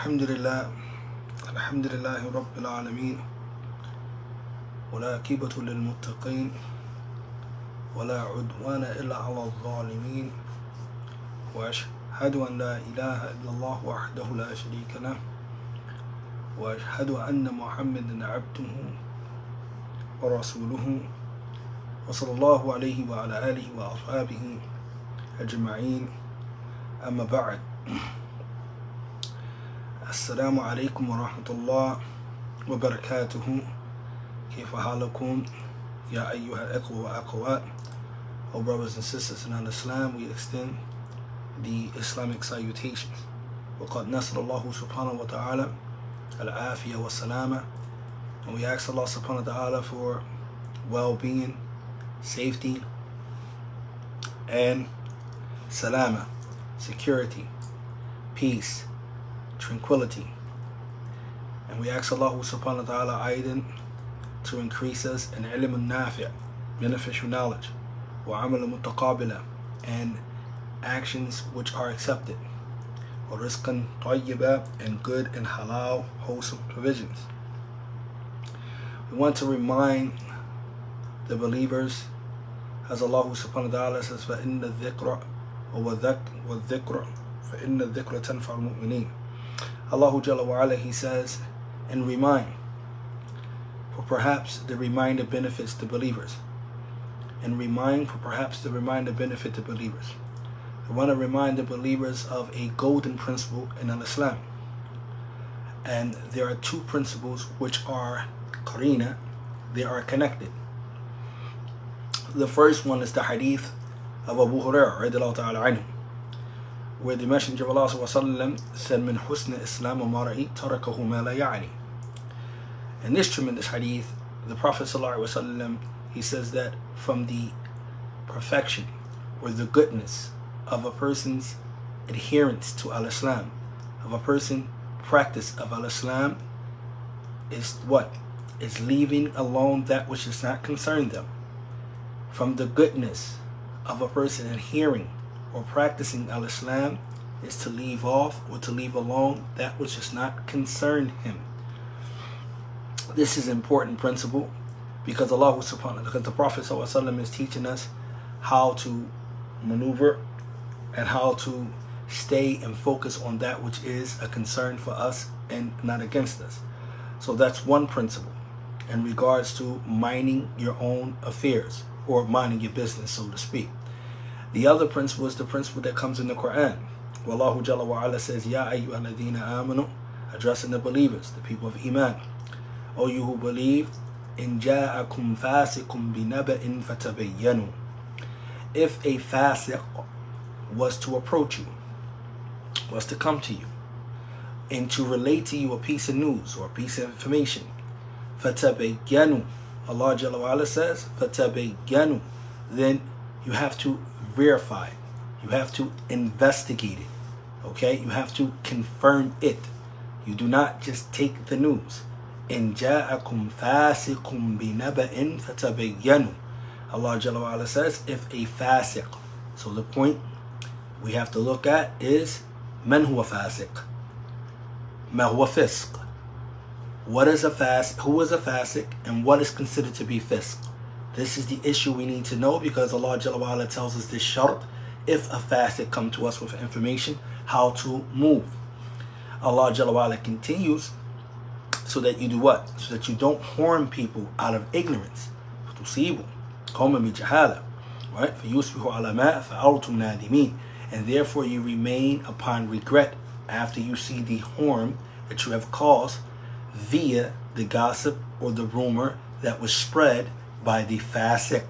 الحمد لله رب العالمين ولا عاقبة للمتقين ولا عدوان إلا على الظالمين وأشهد أن لا إله إلا الله وحده لا شريك له وأشهد أن محمدا عبده ورسوله وصلى الله عليه وعلى آله وأصحابه أجمعين. أما بعد، السلام عليكم ورحمة الله وبركاته. كيف حالكم يا أيها الأخوة والأخوات? Oh, brothers and sisters in Islam, we extend the Islamic salutations. وقد نصر الله سبحانه وتعالى العافية والسلامة, and we ask Allah subhanahu wa ta'ala for well-being, safety, and salama, security, peace, tranquility. And we ask Allah subhanahu wa ta'ala aidan to increase us in ilm al-nafi', beneficial knowledge, wa amal mutaqabila, and actions which are accepted, wa rizqan tayyiba, and good and halal, wholesome provisions. We want to remind the believers, as Allah subhanahu wa ta'ala says, فَإِنَّ الذِّكْرَ وَالذِّكْرَ فَإِنَّ الذِّكْرَ تَنْفَعُ الْمُؤْمِنِينَ. Allah Jalla wa Ala, He says, and remind, for perhaps the reminder benefits the believers. And remind, for perhaps the reminder benefit the believers. I want to remind the believers of a golden principle in Islam. And there are two principles which are qarina, they are connected. The first one is the hadith of Abu Hurairah radiallahu ta'ala anhu, where the Messenger of Allah said, "Min husn Islam mar'i tarakahu ma la ya'ni." In this tremendous hadith, the Prophet ﷺ, he says that from the perfection or the goodness of a person's adherence to al-Islam, of a person's practice of al-Islam, is what? Is leaving alone that which does not concern them. From the goodness of a person adhering or practicing al-Islam is to leave off or to leave alone that which does not concern him. This is an important principle because because the Prophet ﷺ is teaching us how to maneuver and how to stay and focus on that which is a concern for us and not against us. So that's one principle in regards to minding your own affairs, or minding your business, so to speak. The other principle is the principle that comes in the Quran. Wallahu Jalla wa Ala says, Ya ayyuhalladhina amanu, addressing the believers, the people of Iman. O you who believe, in ja'akum fasikum binaba'in fatabayyanu. If a fasik was to approach you, was to come to you, and to relate to you a piece of news or a piece of information, fatabayyanu, Allah Jalla wa Ala says, fatabayyanu, then you have to verify, you have to investigate it, okay? You have to confirm it. You do not just take the news. In ja'akum fasikum binaba'in fatabayyanu. Allah Jalla wa Ala says, if a fasik. So the point we have to look at is, man huwa fasik? Ma huwa fisq? What is a fasik? Who is a fasik? And what is considered to be fisq? This is the issue we need to know, because Allah Jalla wa Ala tells us this shart, if a fasik come to us with information, how to move. Allah Jalla wa Ala continues, so that you do what? So that you don't harm people out of ignorance. فَتُصِيبُ قَوْمًا بِجَهَالَةٍ, right? فَيُصْبِحُ عَلَى مَا فَعَلْتُمْ نَادِمِينَ. And therefore you remain upon regret after you see the harm that you have caused via the gossip or the rumor that was spread by the fasik.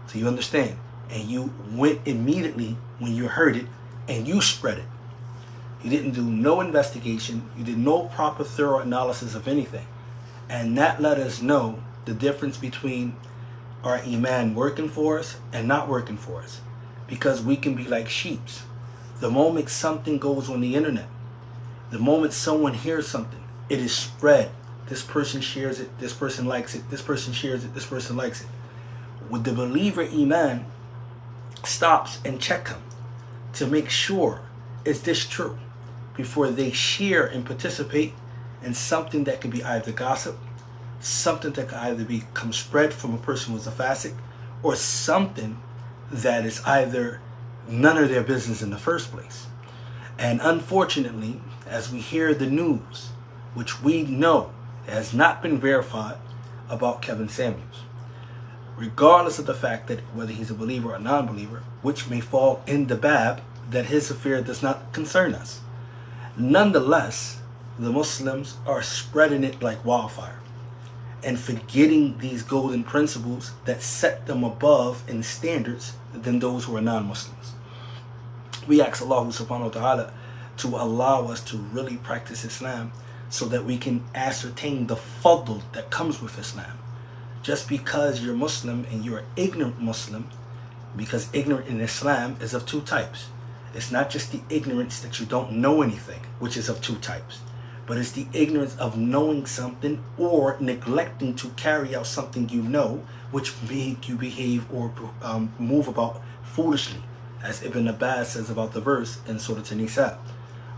So you understand? And you went immediately when you heard it and you spread it. You didn't do no investigation. You did no proper thorough analysis of anything. And that let us know the difference between our iman working for us and not working for us. Because we can be like sheep. The moment something goes on the internet, the moment someone hears something, it is spread. This person shares it, this person likes it, this person shares it, this person likes it. With the believer, iman stops and check him to make sure, is this true? before they share and participate in something that could be either gossip, something that could either become spread from a person who's a fasik, or something that is either none of their business in the first place. And unfortunately, as we hear the news, which we know has not been verified about Kevin Samuels, regardless of the fact that whether he's a believer or a non-believer, which may fall in the bab, that his affair does not concern us. Nonetheless, the Muslims are spreading it like wildfire and forgetting these golden principles that set them above in standards than those who are non-Muslims. We ask Allah subhanahu wa ta'ala to allow us to really practice Islam so that we can ascertain the fadl that comes with Islam. Just because you're Muslim and you're an ignorant Muslim, because ignorant in Islam is of two types. It's not just the ignorance that you don't know anything, which is of two types, but it's the ignorance of knowing something or neglecting to carry out something you know, which make you behave or move about foolishly, as Ibn Abbas says about the verse in Surah An-Nisa.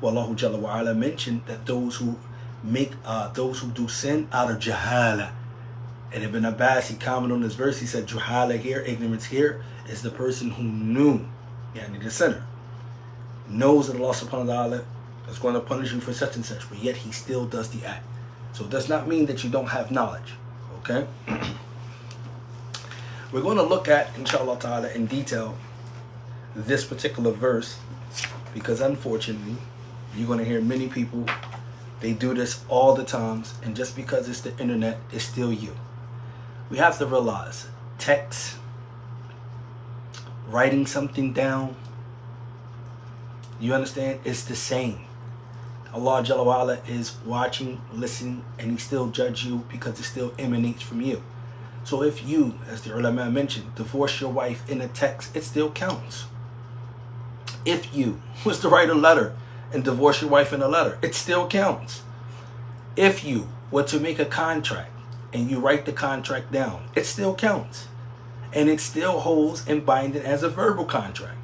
Wallahu Jalla wa Ala mentioned that those who do sin out of jahala. And Ibn Abbas, he commented on this verse, he said, jahala here, ignorance here, is the person who knew, yani the sinner, knows that Allah subhanahu wa ta'ala is going to punish you for such and such, but yet he still does the act. So it does not mean that you don't have knowledge, okay? We're going to look at, inshallah ta'ala, in detail, this particular verse, because unfortunately, you're going to hear many people, they do this all the times, and just because it's the internet, it's still you. We have to realize, text, writing something down, you understand, it's the same. Allah Jalla wa Ala is watching, listening, and he still judge you because it still emanates from you. So if you, as the ulama mentioned, divorce your wife in a text, it still counts. If you was to write a letter and divorce your wife in a letter, it still counts. If you were to make a contract and you write the contract down, it still counts. And it still holds and binding as a verbal contract.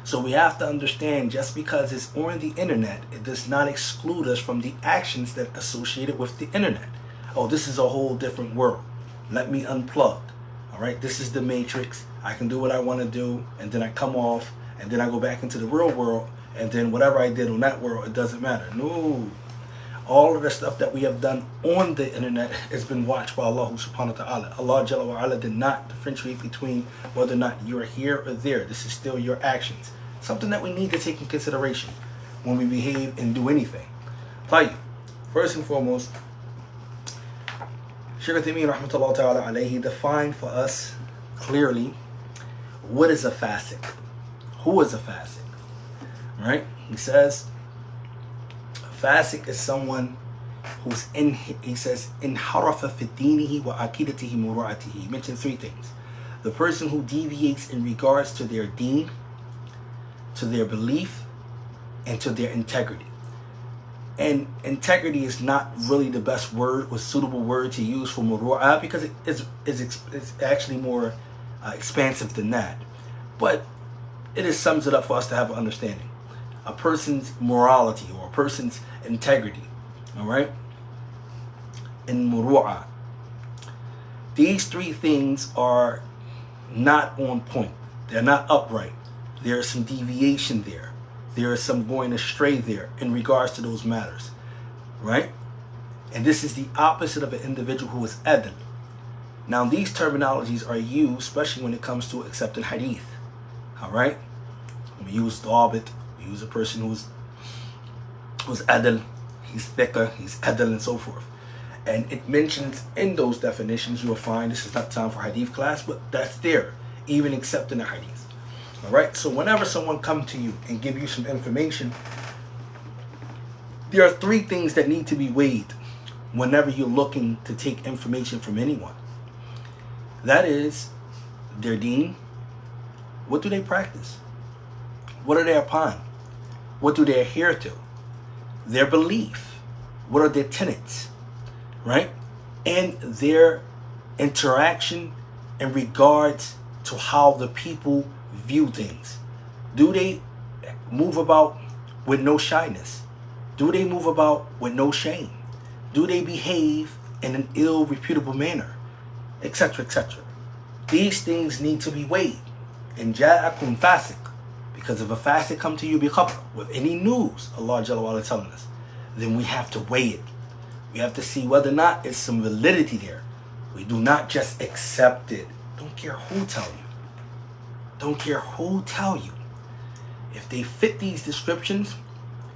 So we have to understand, just because it's on the internet, it does not exclude us from the actions that are associated with the internet. Oh, this is a whole different world. Let me unplug. All right, this is the matrix. I can do what I want to do, and then I come off, and then I go back into the real world, and then whatever I did on that world, it doesn't matter. No. All of the stuff that we have done on the internet has been watched by Allah subhanahu wa ta'ala. Allah Jalla wa Ala did not differentiate between whether or not you're here or there. This is still your actions. Something that we need to take in consideration when we behave and do anything. First and foremost, Shaykh Uthaymeen rahmatullah ta'ala alayhi defined for us clearly what is a fasik. Who is a fasik? Right? He says, fasik is someone who's he says, in harafa fi dinihi wa aqidatihi mura'atihi. He mentioned three things. The person who deviates in regards to their deen, to their belief, and to their integrity. And integrity is not really the best word or suitable word to use for muru'ah, because it's actually more expansive than that. But it just sums it up for us to have an understanding. A person's morality or a person's integrity, all right, in muru'ah. These three things are not on point. They're not upright. There is some deviation there. There is some going astray there in regards to those matters, right? And this is the opposite of an individual who is adl. Now, these terminologies are used, especially when it comes to accepting hadith, all right? We use dhabit. We use a person who's adl, he's thicker, he's adl, and so forth. And it mentions in those definitions, you will find, this is not time for hadith class, but that's there, even accepting the hadith. All right, so whenever someone comes to you and give you some information, there are three things that need to be weighed whenever you're looking to take information from anyone. That is their deen. What do they practice? What are they upon? What do they adhere to? Their belief. What are their tenets? Right? And their interaction in regards to how the people view things. Do they move about with no shyness? Do they move about with no shame? Do they behave in an ill, reputable manner? Etc., etc. These things need to be weighed. And ja'akum fasik. Because if a fasik come to you with any news, Allah Jalla wa'ala telling us, then we have to weigh it. We have to see whether or not it's some validity there. We do not just accept it. Don't care who tell you. Don't care who tell you. If they fit these descriptions,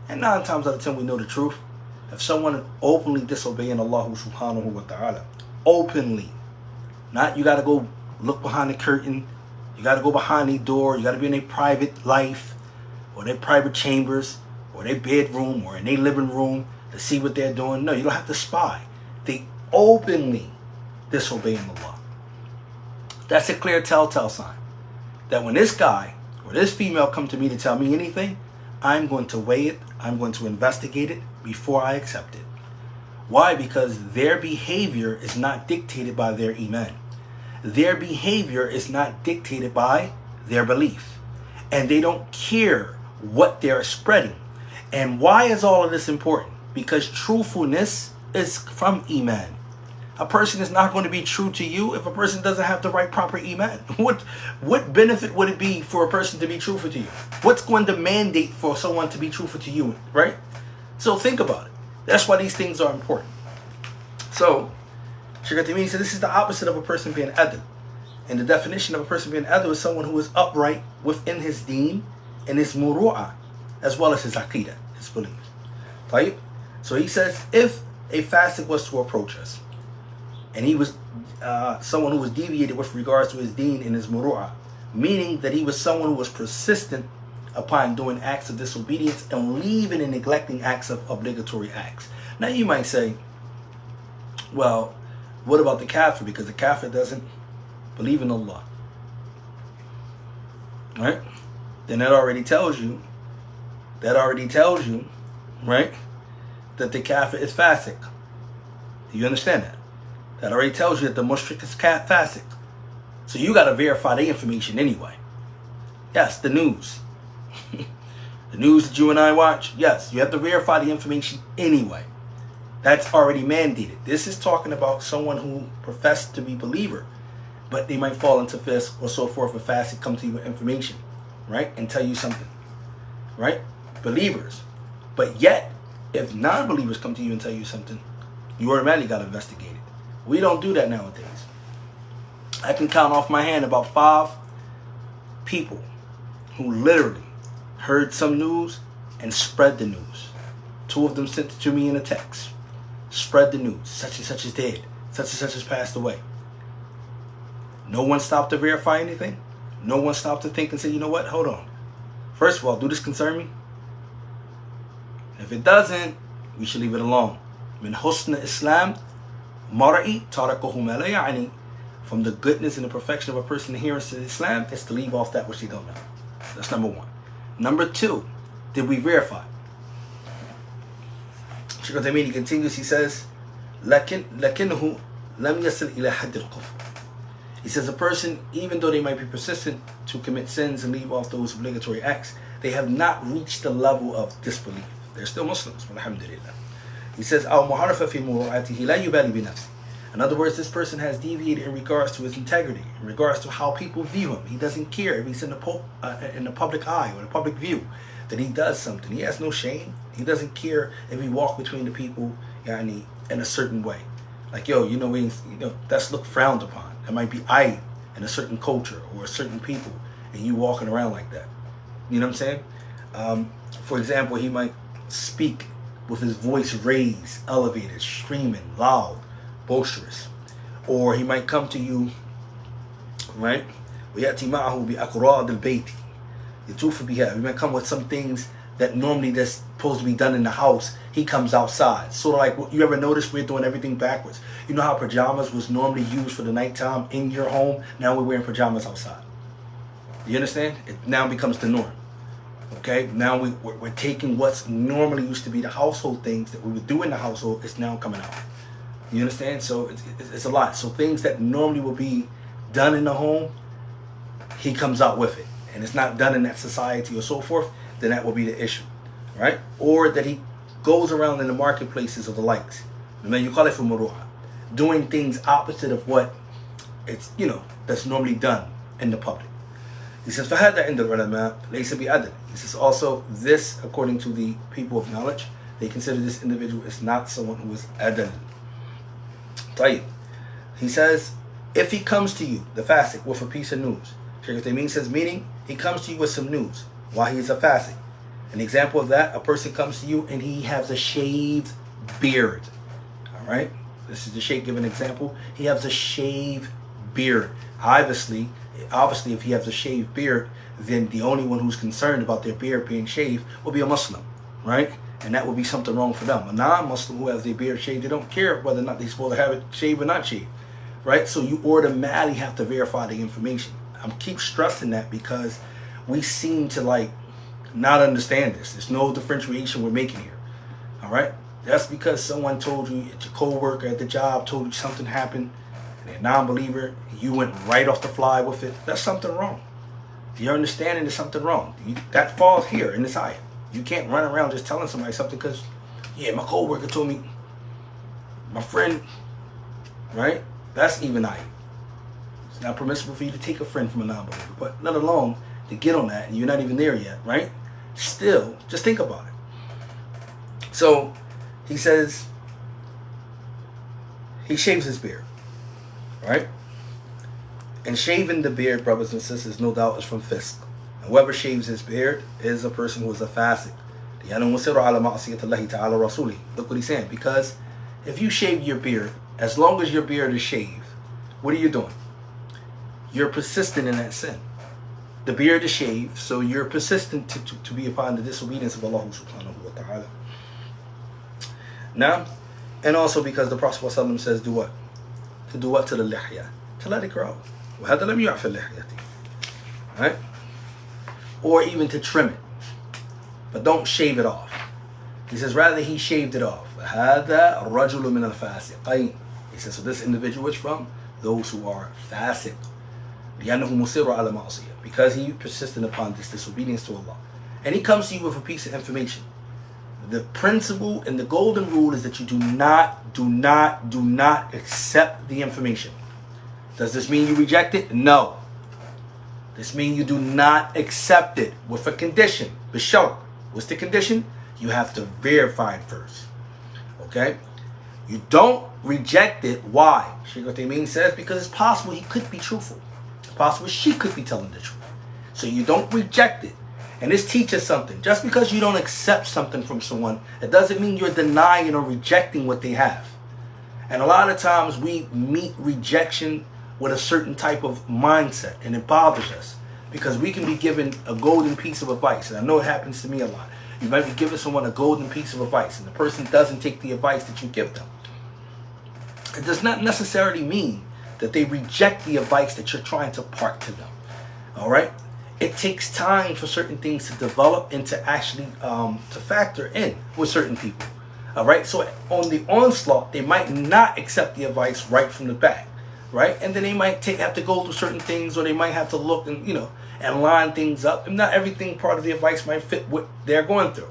and 9 times out of 10 we know the truth. If someone openly disobeying Allah subhanahu wa ta'ala, openly, not you got to go look behind the curtain, you got to go behind the door, you got to be in their private life, or their private chambers, or their bedroom, or in their living room to see what they're doing. No, you don't have to spy. They openly disobeying Allah. That's a clear telltale sign that when this guy or this female come to me to tell me anything, I'm going to weigh it, I'm going to investigate it before I accept it. Why? Because their behavior is not dictated by their iman. Their behavior is not dictated by their belief. And they don't care what they're spreading. And why is all of this important? Because truthfulness is from iman. A person is not going to be true to you if a person doesn't have the right proper iman. What benefit would it be for a person to be truthful to you? What's going to mandate for someone to be truthful to you, right? So think about it. That's why these things are important. So, Shaykh Al-Tamimi said this is the opposite of a person being adl. And the definition of a person being adl is someone who is upright within his deen and his muru'ah, as well as his aqidah, his beliefs. Right? So he says, if a fasik was to approach us, and he was someone who was deviated with regards to his deen and his muru'ah, meaning that he was someone who was persistent upon doing acts of disobedience and leaving and neglecting acts of obligatory acts. Now you might say, well, what about the kafir? Because the kafir doesn't believe in Allah. Right? Then that already tells you, right, that the kafir is fasik. Do you understand that? That already tells you that the mushrik is fasik. So you got to verify the information anyway. Yes, the news. The news that you and I watch, yes, you have to verify the information anyway. That's already mandated. This is talking about someone who professed to be believer, but they might fall into fisk or so forth. A fasik come to you with information, right, and tell you something, right? Believers. But yet, if non-believers come to you and tell you something, you automatically got to investigate it. We don't do that nowadays. I can count off my hand about 5 people who literally heard some news and spread the news. 2 of them sent it to me in a text. Spread the news. Such and such is dead. Such and such has passed away. No one stopped to verify anything. No one stopped to think and say, you know what? Hold on. First of all, do this concern me? If it doesn't, we should leave it alone. Min husna Islam mar'i tarakahu ma la ya'ni. From the goodness and the perfection of a person adherence to Islam is to leave off that which they don't know. That's number 1. Number 2, did we verify? Shaykh Al-Tamimi continues, he says, لكنه لم يصل إلى حد الكفر. He says a person, even though they might be persistent to commit sins and leave off those obligatory acts, they have not reached the level of disbelief. They're still Muslims, alhamdulillah. He says, أو محرف في مروءاته لا يبالي بنفسه. In other words, this person has deviated in regards to his integrity, in regards to how people view him. He doesn't care if he's in the public eye or the public view that he does something. He has no shame. He doesn't care if he walks between the people in a certain way. Like, that's looked frowned upon. It might be eyed in a certain culture or a certain people, and you walking around like that. You know what I'm saying? For example, he might speak with his voice raised, elevated, screaming, loud, boisterous. Or he might come to you, right? وَيَأْتِي مَعَهُ بِأَقْرَاضِ الْبَيْتِ يَتُوفُ بِهَا. He might come with some things that normally that's supposed to be done in the house. He comes outside. Sort of like, you ever notice we're doing everything backwards? You know how pajamas was normally used for the nighttime in your home? Now we're wearing pajamas outside. You understand? It now becomes the norm. Okay? Now we're taking what's normally used to be the household things that we would do in the household, is now coming out. You understand? So it's a lot. So things that normally would be done in the home, he comes out with it. And it's not done in that society or so forth, then that will be the issue. Right? Or that he goes around in the marketplaces of the likes. Man, you call it for doing things opposite of what it's, that's normally done in the public. He says, فَهَذَا عِنْدَ الْعُلَمَاء لَيْسَ بِعَدْلٍ. He says also, this, according to the people of knowledge, they consider this individual is not someone who is adl. طيب. He says, if he comes to you, the fasik, with a piece of news. Shaykh Uthaymeen says, meaning, he comes to you with some news while he is a fasik. An example of that, a person comes to you and he has a shaved beard. Alright? This is the Shaykh giving an example. He has a shaved beard. Obviously, if he has a shaved beard, then the only one who's concerned about their beard being shaved will be a Muslim, right? And that would be something wrong for them. A non-Muslim who has their beard shaved, they don't care whether or not they're supposed to have it shaved or not shaved, right? So you automatically have to verify the information. I keep stressing that because we seem to not understand this. There's no differentiation we're making here, all right? That's because someone told you, your co-worker at the job told you something happened, and they're a non-believer, you went right off the fly with it. That's something wrong. Your understanding is something wrong. That falls here in this ayah. You can't run around just telling somebody something because, yeah, my co-worker told me, my friend, right? That's even ayah. It's not permissible for you to take a friend from a non-believer, but let alone to get on that, and you're not even there yet, right? Still, just think about it. So, he says, he shaves his beard, right? And shaving the beard, brothers and sisters, no doubt is from fisk. And whoever shaves his beard is a person who is a fasik. Look what he's saying. Because if you shave your beard, as long as your beard is shaved, what are you doing? You're persistent in that sin. The beard is shaved, so you're persistent to be upon the disobedience of Allah subhanahu wa ta'ala. Now, and also because the Prophet ﷺ says, do what? To do what to the lihya? To let it grow. وهذا لم يعف اللحية. Right? Or even to trim it. But don't shave it off. He says, rather he shaved it off. هذا الرجل من الفاسقين. He says, so this individual is from those who are fasik. لأنه مصر على معصية. Because he persisted upon this disobedience to Allah. And he comes to you with a piece of information. The principle and the golden rule is that you do not accept the information. Does this mean you reject it? No. This means you do not accept it with a condition. Bishart. What's the condition? You have to verify it first. Okay? You don't reject it. Why? Shaykh Uthaymeen says because it's possible he could be truthful. It's possible she could be telling the truth. So you don't reject it. And this teaches something. Just because you don't accept something from someone, it doesn't mean you're denying or rejecting what they have. And a lot of times we meet rejection with a certain type of mindset, and it bothers us because we can be given a golden piece of advice. And I know it happens to me a lot. You might be giving someone a golden piece of advice, and the person doesn't take the advice that you give them. It does not necessarily mean that they reject the advice that you're trying to impart to them. All right? It takes time for certain things to develop and to actually to factor in with certain people. All right? So on the onslaught, they might not accept the advice right from the back. Right? And then they might have to go through certain things, or they might have to look and, and line things up. And not everything part of the advice might fit what they're going through.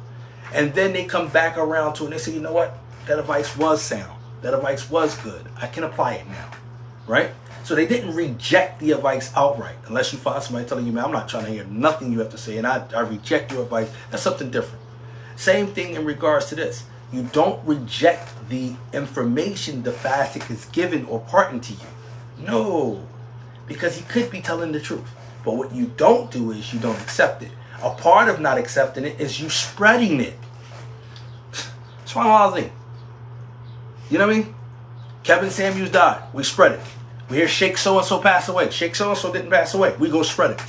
And then they come back around to it and they say, you know what? That advice was sound. That advice was good. I can apply it now. Right? So they didn't reject the advice outright. Unless you find somebody telling you, man, I'm not trying to hear nothing you have to say, and I reject your advice. That's something different. Same thing in regards to this. You don't reject the information the fasik is given or imparting to you. No, because he could be telling the truth. But what you don't do is you don't accept it. A part of not accepting it is you spreading it. That's why all thing. You know what I mean? Kevin Samuels died. We spread it. We hear Sheikh so-and-so pass away. Sheikh so-and-so didn't pass away. We go spread it.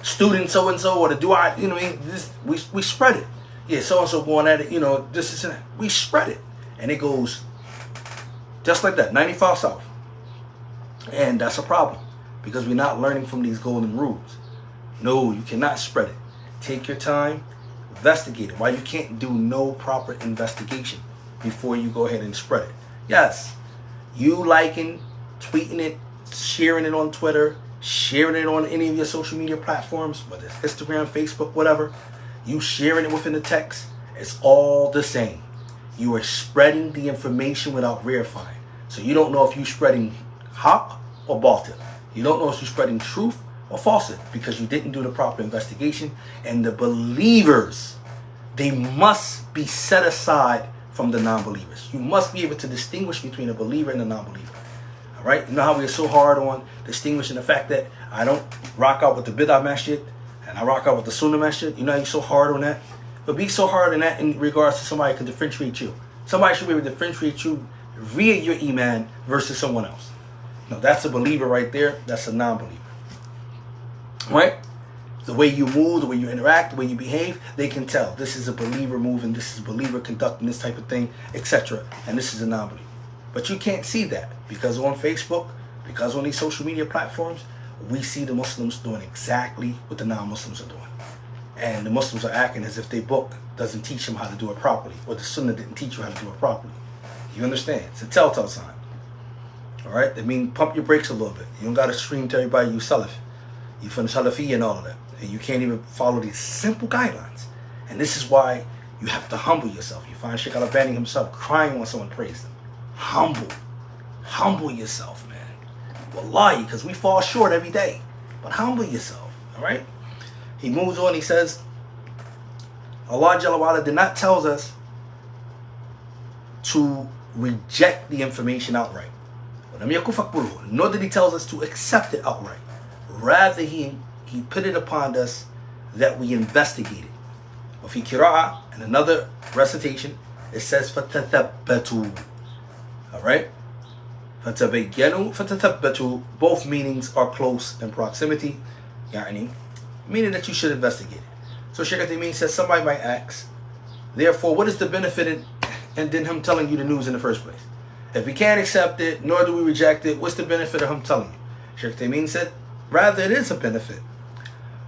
Student so-and-so or the do-I, you know what I mean? We spread it. Yeah, so-and-so going at it, this is that. We spread it. And it goes just like that, 95 south. And that's a problem because we're not learning from these golden rules. No, you cannot spread it. Take your time, investigate it. Why you can't do no proper investigation before you go ahead and spread it. Yes, you liking, tweeting it, sharing it on Twitter, sharing it on any of your social media platforms, whether it's Instagram, Facebook, whatever, you sharing it within the text, it's all the same. You are spreading the information without verifying. So you don't know if you're spreading haq or batil. You don't know if you're spreading truth or falsehood because you didn't do the proper investigation. And the believers, they must be set aside from the non-believers. You must be able to distinguish between a believer and a non-believer. All right? You know how we're so hard on distinguishing the fact that I don't rock out with the Bid'ah Masjid and I rock out with the Sunnah Masjid? You know how you're so hard on that? But be so hard on that in regards to somebody who can differentiate you. Somebody should be able to differentiate you via your iman versus someone else. No, that's a believer right there. That's a non-believer. Right? The way you move, the way you interact, the way you behave, they can tell. This is a believer moving, this is a believer conducting this type of thing, etc. And this is a non-believer. But you can't see that because on Facebook, because on these social media platforms, we see the Muslims doing exactly what the non-Muslims are doing. And the Muslims are acting as if their book doesn't teach them how to do it properly, or the Sunnah didn't teach you how to do it properly. You understand? It's a telltale sign. All right? That means pump your brakes a little bit. You don't got to scream to everybody you Salaf. You from Salafi and all of that. And you can't even follow these simple guidelines. And this is why you have to humble yourself. You find Sheikh Al-Albani himself crying when someone praised him. Humble yourself, man. Wallahi, because we fall short every day. But humble yourself, all right? He moves on, he says, Allah Jalla wa'ala did not tell us to reject the information outright. Nor did he tell us to accept it outright. Rather, he put it upon us that we investigate it. وفي قراءة, in another recitation, it says فَتَثَبَّتُوا. Alright? فَتَبَيَّنُوا فَتَثَبَّتُوا. Both meanings are close in proximity. يعني, meaning that you should investigate it. So Shaykh Uthaymeen says somebody might ask, therefore, what is the benefit in him telling you the news in the first place? If we can't accept it, nor do we reject it, what's the benefit of him telling you? Shaykh Uthaymeen said, rather it is a benefit.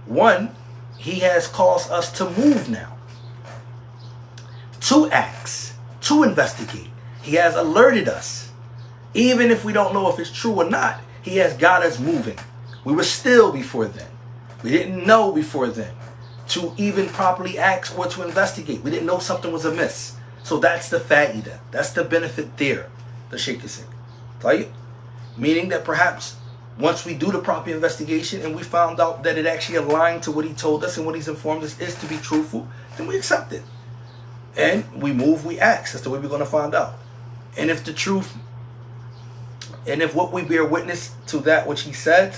One, he has caused us to move now, to act, to investigate. He has alerted us. Even if we don't know if it's true or not, he has got us moving. We were still before then. We didn't know before then to even properly act or to investigate. We didn't know something was amiss. So that's the fa'idah. That's the benefit there, the Shaykh is saying. Meaning that perhaps once we do the proper investigation and we found out that it actually aligned to what he told us and what he's informed us is to be truthful, then we accept it. And we move, we act. That's the way we're going to find out. And if the truth, and if what we bear witness to that which he said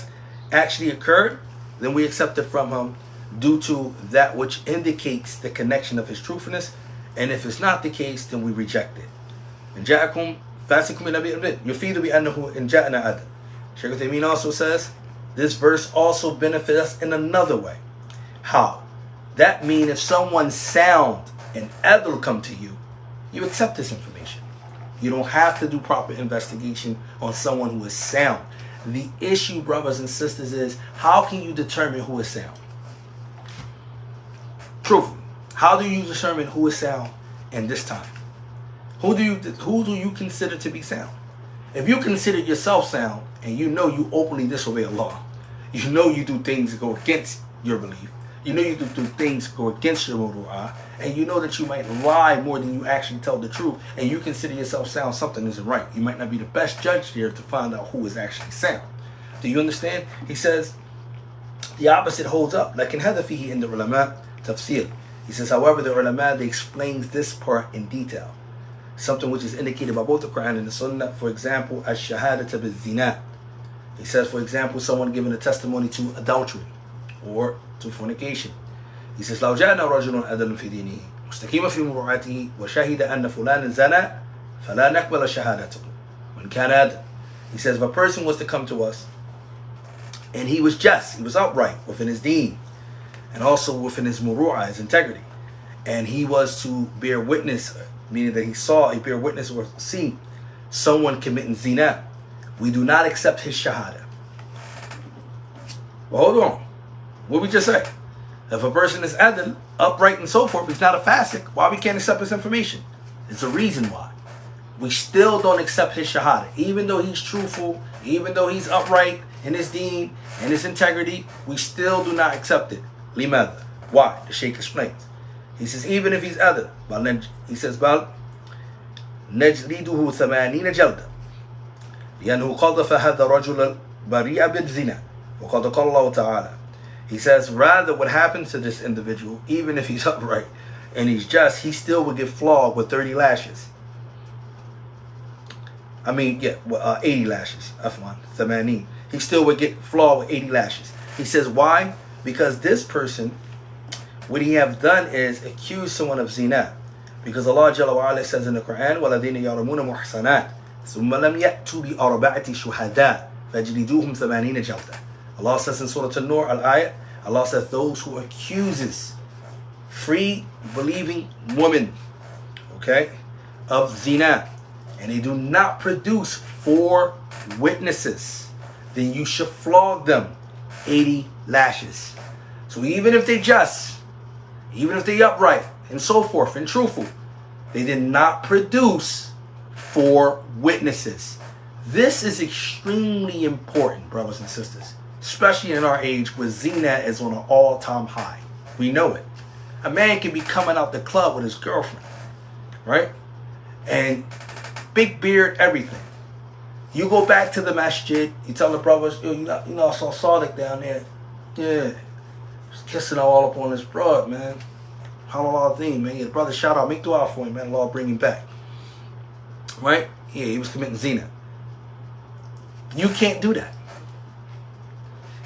actually occurred, then we accept it from him due to that which indicates the connection of his truthfulness. And if it's not the case, then we reject it. And ja'akum fasikum min nabiyyun yufidu bi annahu in ja'ana adl. Shaykh Uthaymeen also says, this verse also benefits us in another way. How? That means if someone sound and adl come to you, you accept this information. You don't have to do proper investigation on someone who is sound. The issue, brothers and sisters, is how can you determine who is sound? Truthfully, how do you determine who is sound in this time? Who do you consider to be sound? If you consider yourself sound and you know you openly disobey Allah, you know you do things that go against your belief, you know you do things that go against your muru'ah, and you know that you might lie more than you actually tell the truth, and you consider yourself sound, something isn't right. You might not be the best judge here to find out who is actually sound. Do you understand? He says the opposite holds up. Like in Hadafihi in the ulama tafsir. He says, however, the ulama, they explains this part in detail. Something which is indicated by both the Quran and the Sunnah. For example, ash-shahadata bil-zina. He says, for example, someone giving a testimony to adultery or to fornication. He says, لو جاءنا رجل عدل في دينه مستقيم في مروءته وشهد أن فلان زنى فلا نقبل شهادته وإن كان عدل. He says, if a person was to come to us and he was just, he was upright within his deen and also within his muru'ah, his integrity, and he was to bear witness, meaning that he saw, he bear witness or see someone committing zina, we do not accept his shahada. Well, hold on. What we just say? If a person is adl, upright and so forth, he's not a fasik, why we can't accept his information? There's a reason why. We still don't accept his shahada. Even though he's truthful, even though he's upright in his deen and his integrity, we still do not accept it. Limadha. Why? The Shaykh explains. He says, even if he's adl, he says, نجلده 80 جلدة لأنه قذف هذا الرجل بريء بالزنا وقد قال الله تعالى. He says, rather what happens to this individual, even if he's upright and he's just, he still would get flogged with 30 lashes. 80 lashes. Afwan, 80. He still would get flogged with 80 lashes. He says, why? Because this person, what he have done is accuse someone of zina. Because Allah Jalla wa Ala says in the Quran, وَالَّذِينَ يَرْمُونَ مُحْصَنَاتٍ ثُمَّ لَمْ يَأْتُوا بِأَرْبَعَةِ شُهَدَاءَ فَاجْلِدُوهُمْ 80 جلدة. Allah says in Surah An-Nur, Al-Ayat, Allah says those who accuses free believing women, okay, of zina, and they do not produce 4 witnesses, then you should flog them 80 lashes. So even if they just, even if they upright and so forth and truthful, they did not produce 4 witnesses. This is extremely important, brothers and sisters, especially in our age where zina is on an all-time high. We know it. A man can be coming out the club with his girlfriend, right? And big beard, everything. You go back to the masjid, you tell the brothers, yo, you know, I saw Sadiq down there. Yeah. Just kissing all up on his broad, man. Halal thing, man. Your brother, shout out, make dua for him, man. Allah bring him back. Right? Yeah, he was committing zina. You can't do that.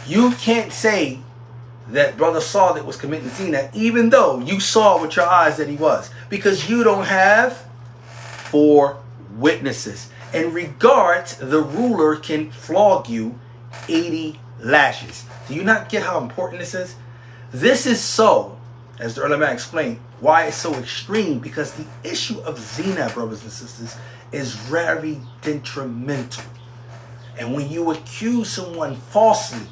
You can't say that Brother Sadiq was committing zina, even though you saw with your eyes that he was, because you don't have 4 witnesses. In regards, the ruler can flog you 80 lashes. Do you not get how important this is? This is so, as the ulama explained, why it's so extreme, because the issue of zina, brothers and sisters, is very detrimental. And when you accuse someone falsely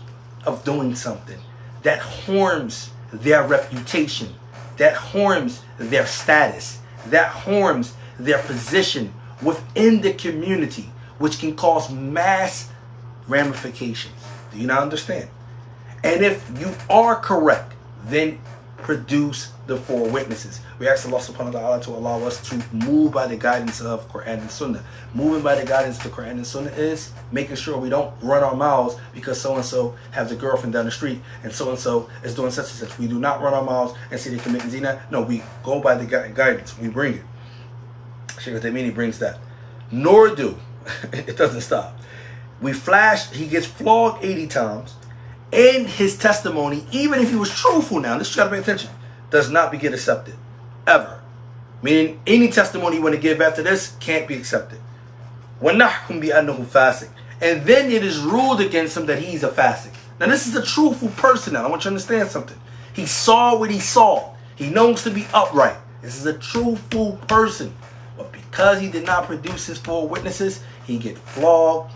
of doing something, that harms their reputation, that harms their status, that harms their position within the community, which can cause mass ramifications. Do you not understand? And if you are correct, then produce the 4 witnesses. We ask Allah subhanahu wa ta'ala to allow us to move by the guidance of Quran and Sunnah. Moving by the guidance of Quran and Sunnah is making sure we don't run our mouths because so-and-so has a girlfriend down the street and so-and-so is doing such and such. We do not run our mouths and say they're committing zina. No, we go by the guidance. We bring it. Shaykh al-Tamimi brings that. Nor do, it doesn't stop. We flash, he gets flogged 80 times. And his testimony, even if he was truthful now, this you gotta pay attention, does not get accepted. Ever. Meaning any testimony you want to give after this can't be accepted. وَنَحْكُمْ بِأَنَّهُ fasik. And then it is ruled against him that he's a fasik. Now this is a truthful person now. I want you to understand something. He saw what he saw. He knows to be upright. This is a truthful person. But because he did not produce his 4 witnesses, he get flogged.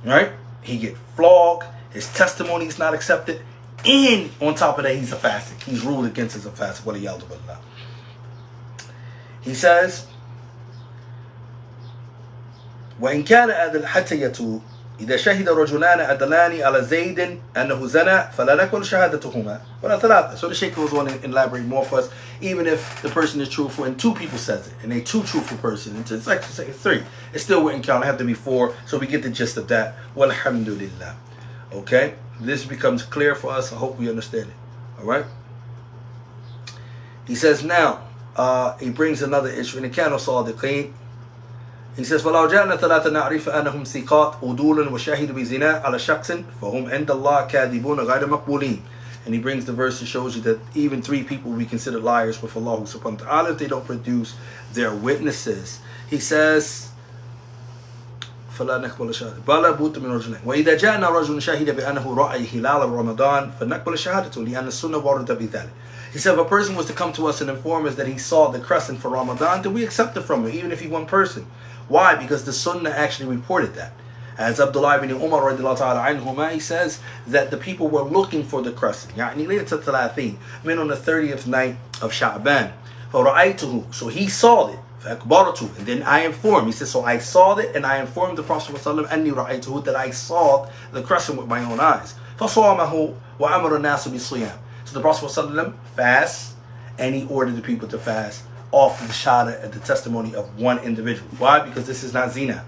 Right? He get flogged. His testimony is not accepted. And on top of that, he's a fasik. He's ruled against as a fasik. He says, وإن كان أدل حتى يتوب إذا شهد رجلان أدلان على زيد أنه زنى فلا نقبل شهادتهما ولا ثلاثة. So the Shaykh goes on and elaborate more for us. Even if the person is truthful and 2 people says it, and they 2 truthful persons, it's like 3. It still wouldn't count. It have to be 4. So we get the gist of that. Walhamdulillah. Okay, this becomes clear for us. I hope we understand it. All right. He says now, he brings another issue in the Kano Sadiqeen. He says, فَلَوْ جَاءَنَا ثَلَاثَ نَعْرِفَ أَنَّهُمْ ثِقَاتٌ عُدُولٌ وَشَهِدُوا بِزِنَا عَلَى شَخْصٍ فَهُمْ عِنْدَ اللَّهِ كَاذِبُونَ غَيْرَ مَقْبُولِينَ. And he brings the verse that shows you that even 3 people will be considered liars with Allah subhanahu wa ta'ala if they don't produce their witnesses. He says, فلا نقبل شهادة بل بد من رجلين وإذا جاءنا رجل شهد بأنه رأى هلال رمضان فنقبل شهادته لأن السنة ورد بذلك. He said if a person was to come to us and inform us that he saw the crescent for Ramadan, then we accept it from him, even if he's one person. Why? Because the Sunnah actually reported that. As Abdullah ibn Umar radiallahu ta'ala anhuma, he says that the people were looking for the crescent. يعني ليلة الثلاثين, meant on the 30th night of Sha'ban. فَرَأَيْتُهُ, so he saw it. فَأَكْبَرَتُهُ, and then I informed. He says, so I saw it and I informed the Prophet أَنِّي رَأَيْتُهُ, that I saw the crescent with my own eyes. فَصَوَمَهُ وَأَمَرَ النَّاسُ بِالصِّيَامِ. So the Prophet ﷺ fasts and he ordered the people to fast off the shahada and the testimony of one individual. Why? Because this is not zina.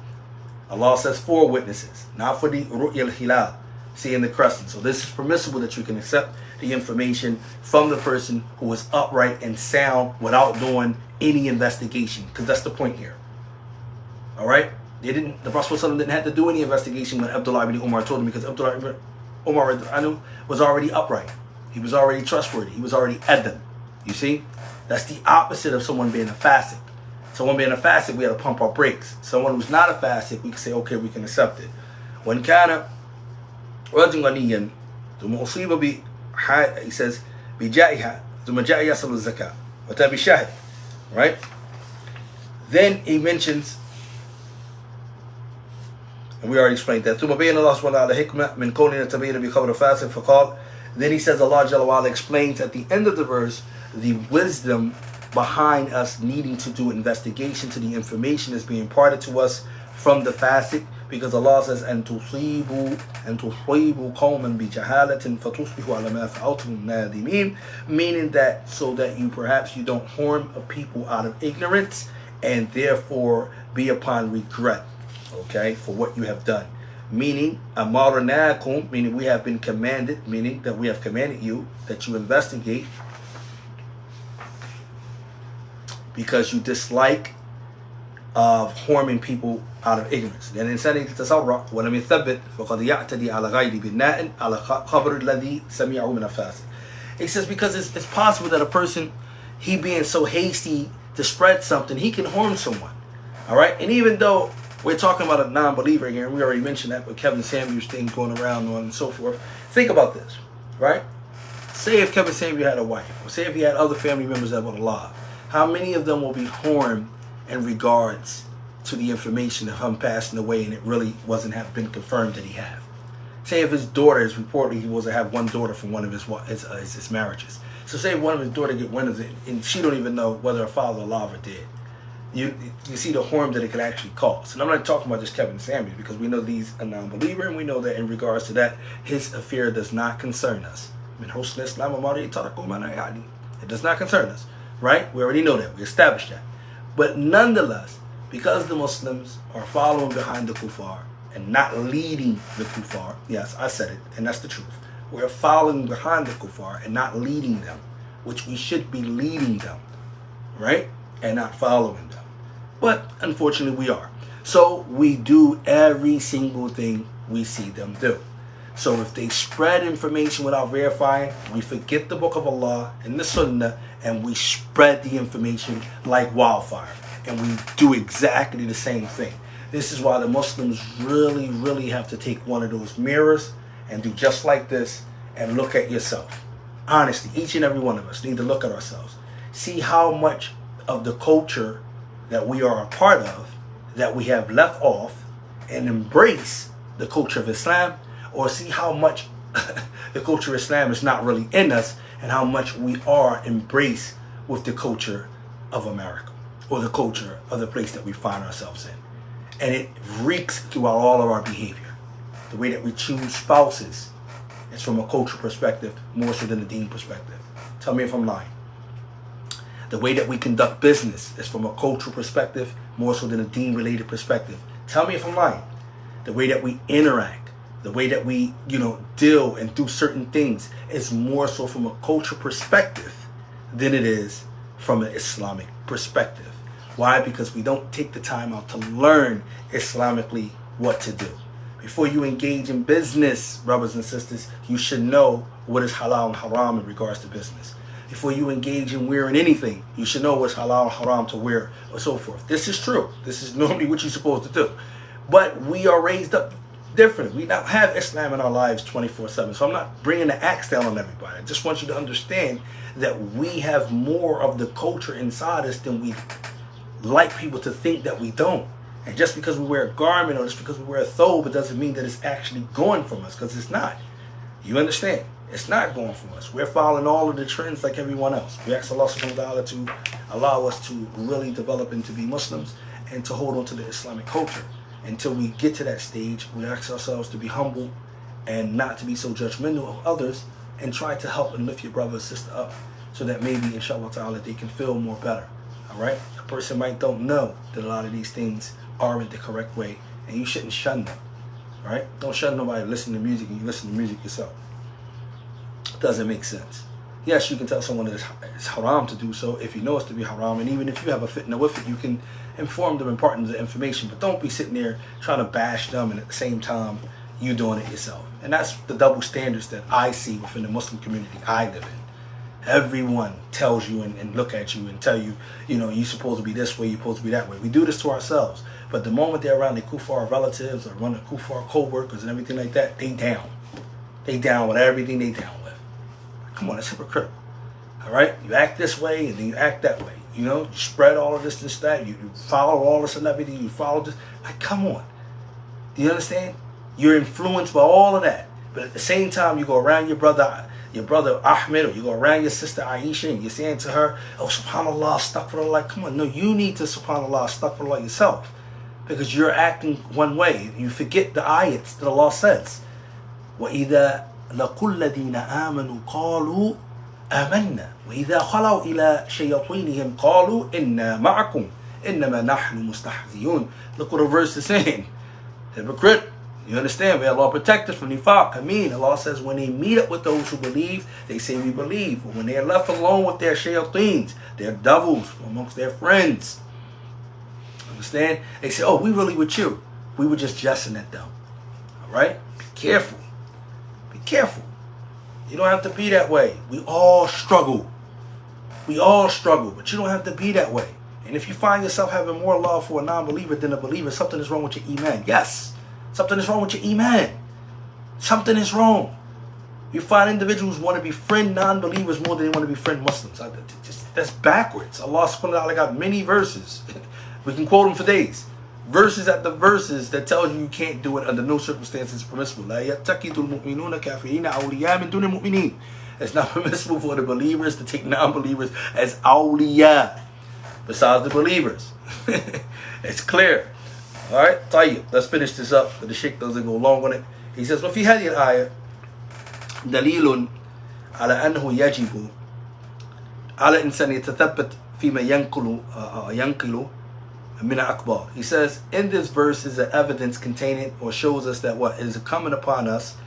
Allah says 4 witnesses, not for the ru'ya al-hilal, seeing the crescent. So this is permissible that you can accept the information from the person who is upright and sound without doing any investigation, because that's the point here. All right? The Prophet didn't have to do any investigation when Abdullah ibn Umar told him, because Abdullah ibn Umar was already upright. He was already trustworthy. He was already adhan. You see? That's the opposite of someone being a fasik. Someone being a fasik, we had to pump our brakes. Someone who's not a fasik, we can say, okay, we can accept it. When kana رجل غنيا ثم أصيب he says بجائها ثم جاء يصل الزكاة وتابي شاهد, right? Then he mentions, and we already explained that, ثم بين الله سبحانه وتعالى حكمة من كوننا تبين بخبر فاسد فقال. Then he says, Allah Jalla wa'ala explains at the end of the verse the wisdom behind us needing to do investigation to the information that's being imparted to us from the fasik, because Allah says, and تصيبوا قوما بجهالة فتصبحوا على ما فعلتم نادمين, meaning that so that you don't harm a people out of ignorance and therefore be upon regret, okay, for what you have done. Meaning amarnakum, meaning we have been commanded, meaning that we have commanded you that you investigate because you dislike of harming people out of ignorance. لأن الإنسان يتسرع ولم يثبت فقد يعتدي على غيره بناء على خبر الذي سمعه من الفاسق. It says because it's possible that a person, he being so hasty to spread something, he can harm someone. All right, and even though we're talking about a non-believer here, and we already mentioned that with Kevin Samuels thing going around and so forth. Think about this, right? Say if Kevin Samuels had a wife, or say if he had other family members that were alive, how many of them will be harmed in regards to the information of him passing away and it really wasn't have been confirmed that he had? Say if his daughter is reported, he was to have one daughter from one of his marriages. So say if one of his daughter get wind of it and she don't even know whether her father alive or dead. You see the harm that it could actually cause. And I'm not talking about just Kevin Samuels, because we know he's a non-believer and we know that in regards to that, his affair does not concern us. It does not concern us, right? We already know that. We established that. But nonetheless, because the Muslims are following behind the kuffar and not leading the kuffar, yes, I said it, and that's the truth. We're following behind the kuffar and not leading them, which we should be leading them, right? And not following them. But unfortunately we are. So we do every single thing we see them do. So if they spread information without verifying, we forget the book of Allah and the Sunnah and we spread the information like wildfire. And we do exactly the same thing. This is why the Muslims really, really have to take one of those mirrors and do just like this and look at yourself. Honestly, each and every one of us need to look at ourselves. See how much of the culture that we are a part of that we have left off and embrace the culture of Islam, or see how much the culture of Islam is not really in us and how much we are embraced with the culture of America or the culture of the place that we find ourselves in. And it reeks throughout all of our behavior. The way that we choose spouses is from a cultural perspective more so than a deen perspective. Tell me if I'm lying. The way that we conduct business is from a cultural perspective more so than a deen-related perspective. Tell me if I'm lying. The way that we interact, the way that we, deal and do certain things is more so from a cultural perspective than it is from an Islamic perspective. Why? Because we don't take the time out to learn Islamically what to do. Before you engage in business, brothers and sisters, you should know what is halal and haram in regards to business. Before you engage in wearing anything, you should know what's halal and haram to wear, or so forth. This is true. This is normally what you're supposed to do. But we are raised up different. We don't have Islam in our lives 24/7. So I'm not bringing the axe down on everybody. I just want you to understand that we have more of the culture inside us than we like people to think that we don't. And just because we wear a garment or just because we wear a thobe, it doesn't mean that it's actually going from us, because it's not. You understand? It's not going from us. We're following all of the trends like everyone else. We ask Allah subhanahu wa ta'ala to allow us to really develop and to be Muslims and to hold on to the Islamic culture. Until we get to that stage, we ask ourselves to be humble and not to be so judgmental of others, and try to help and lift your brother or sister up so that maybe, inshallah ta'ala, they can feel more better. All right, a person might don't know that a lot of these things aren't the correct way, and you shouldn't shun them. All right, don't shun nobody. Listen to music, and you listen to music yourself. Doesn't make sense. Yes, you can tell someone that it's haram to do so if you know it's to be haram, and even if you have a fitna with it, you can inform them, impart them the information. But don't be sitting there trying to bash them, and at the same time you doing it yourself. And that's the double standards that I see within the Muslim community I live in. Everyone tells you and look at you and tell you, you know, you're supposed to be this way, you're supposed to be that way. We do this to ourselves. But the moment they're around their kuffar relatives or around the kuffar co-workers and everything like that, they down. They down with everything they down with. Come on, that's hypocritical. All right? You act this way and then you act that way. You know, you spread all of this and that. You follow all the celebrity. You follow this. Like, come on. Do you understand? You're influenced by all of that. But at the same time, you go around your brother Ahmed, or you go around your sister Aisha, and you're saying to her, oh, subhanAllah, astaghfirullah. Like, come on. No, you need to subhanAllah, astaghfirullah yourself. Because you're acting one way. You forget the ayats that Allah says. وَإِذَا لَقُلَّ الَّذِينَ آمَنُوا قَالُوا آمَنَّا وَإِذَا خَلَوْا إِلَى شَيَاطِينِهِمْ قَالُوا إِنَّا مَعَكُمْ إِنَّمَا نَحْنُ مُسْتَهْزِئُونَ. Look what the verse is saying. Hypocrite. You understand? May Allah protect us from nifaq. Allah says when they meet up with those who believe, they say we believe. But when they are left alone with their shayateens, their devils amongst their friends, understand? They say, oh, we really with you. We were just jesting at them. All right? Be careful. Be careful. You don't have to be that way. We all struggle. We all struggle, but you don't have to be that way. And if you find yourself having more love for a non-believer than a believer, something is wrong with your iman. Yes. Something is wrong with your iman. Something is wrong. You find individuals want to befriend non-believers more than they want to befriend Muslims. That's backwards. Allah subhanahu wa ta'ala got many verses. We can quote them for days. Verses after verses that tell you can't do it under no circumstances permissible. It's not permissible for the believers to take non-believers as awliya besides the believers. It's clear. Alright, طيب, let's finish this up, but the Sheikh doesn't go long on it. He says, وفي هذه الآية دليل على أنه يجب على الإنسان يتثبت فيما ينقل من أخبار. He says, in this verse is an evidence containing or shows us that what is coming upon us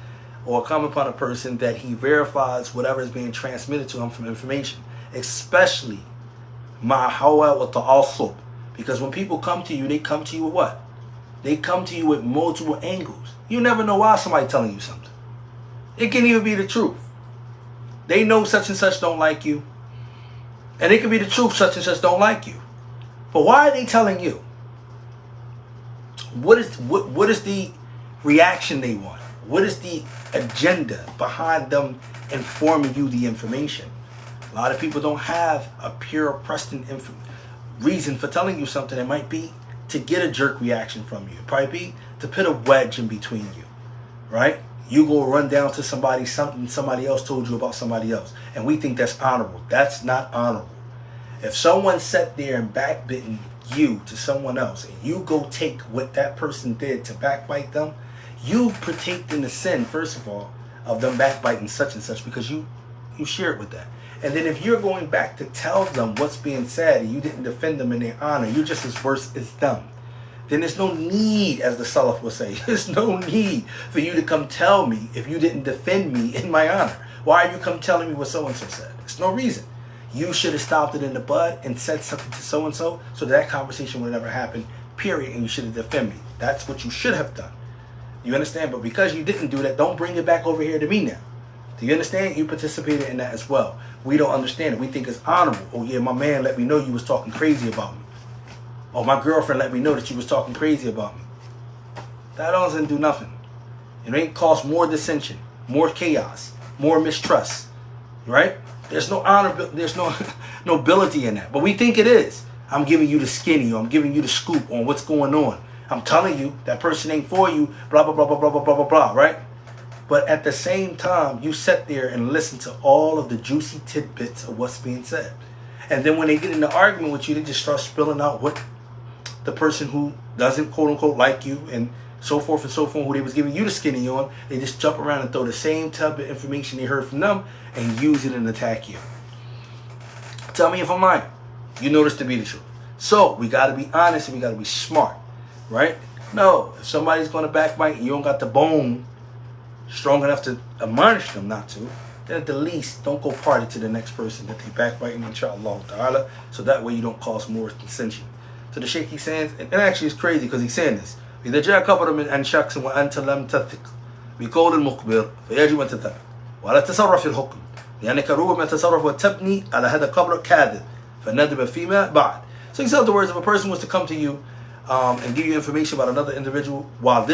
or come upon a person that he verifies whatever is being transmitted to him from information, especially مع هوى وتعصب. Because when people come to you, they come to you with what? They come to you with multiple angles. You never know why somebody's telling you something. It can even be the truth. They know such and such don't like you. And it can be the truth, such and such don't like you. But why are they telling you? What is the reaction they want? What is the agenda behind them informing you the information? A lot of people don't have a pure Preston reason for telling you something. It might be to get a jerk reaction from you. It probably be to put a wedge in between you, right? You go run down to somebody, something somebody else told you about somebody else, and we think that's honorable. That's not honorable. If someone sat there and backbitten you to someone else, and you go take what that person did to backbite them, you partake in the sin, first of all, of them backbiting such and such, because you share it with that. And then if you're going back to tell them what's being said and you didn't defend them in their honor, you're just as worse as them. Then there's no need, as the Salaf will say, there's no need for you to come tell me if you didn't defend me in my honor. Why are you come telling me what so-and-so said? There's no reason. You should have stopped it in the bud and said something to so-and-so so that conversation would never happen, period, and you should have defended me. That's what you should have done. You understand? But because you didn't do that, don't bring it back over here to me now. Do you understand? You participated in that as well. We don't understand it. We think it's honorable. Oh yeah, my man let me know you was talking crazy about me. Oh, my girlfriend let me know that you was talking crazy about me. That doesn't do nothing. It ain't cause more dissension, more chaos, more mistrust. Right? There's no honor, there's no nobility in that. But we think it is. I'm giving you the skinny, or I'm giving you the scoop on what's going on. I'm telling you that person ain't for you, blah, blah, blah, blah, blah, blah, blah, blah, blah, right? But at the same time, you sit there and listen to all of the juicy tidbits of what's being said. And then when they get in the argument with you, they just start spilling out what the person who doesn't, quote unquote, like you and so forth and so forth, who they was giving you the skinny on, they just jump around and throw the same type of information they heard from them and use it and attack you. Tell me if I'm lying. you know this to be the truth. So we got to be honest and we got to be smart, right? No, if somebody's going to backbite and you don't got the bone strong enough to admonish them not to, then at the least don't go party to the next person that they backbiting, inshallah ta'ala, so that way you don't cause more dissension. So the Shaykh, he's saying, and actually it's crazy because he's saying this, إذا جاء خبر من عن شخص وأنت لم تثق بقول المخبر فيجب أن تثق ولا تتصرف في الحكم لأنك ربما تتصرف وتبني على هذا الخبر كاذب فندم فيما بعد. So he said, the words, if a person was to come to you and give you information about another individual while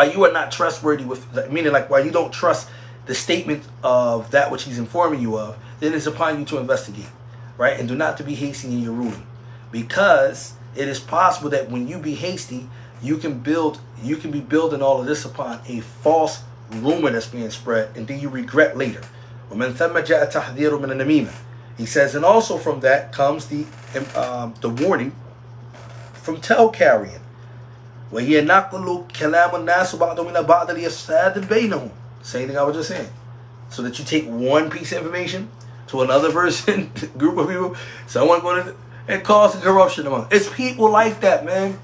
you are not trustworthy with, meaning like while you don't trust the statement of that which he's informing you of, then it's upon you to investigate, right? And do not to be hasty in your ruling, because it is possible that when you be hasty, you can be building all of this upon a false rumor that's being spread, and then you regret later. ومن ثم جاء تحذير من النميمة. He says, and also from that comes the warning from tell carrying. وهي نقل كلام الناس بعضهم إلى بعض ليفساد بينهم. Same thing I was just saying. So that you take one piece of information to another person, group of people, someone going to, and cause corruption among. It's people like that, man.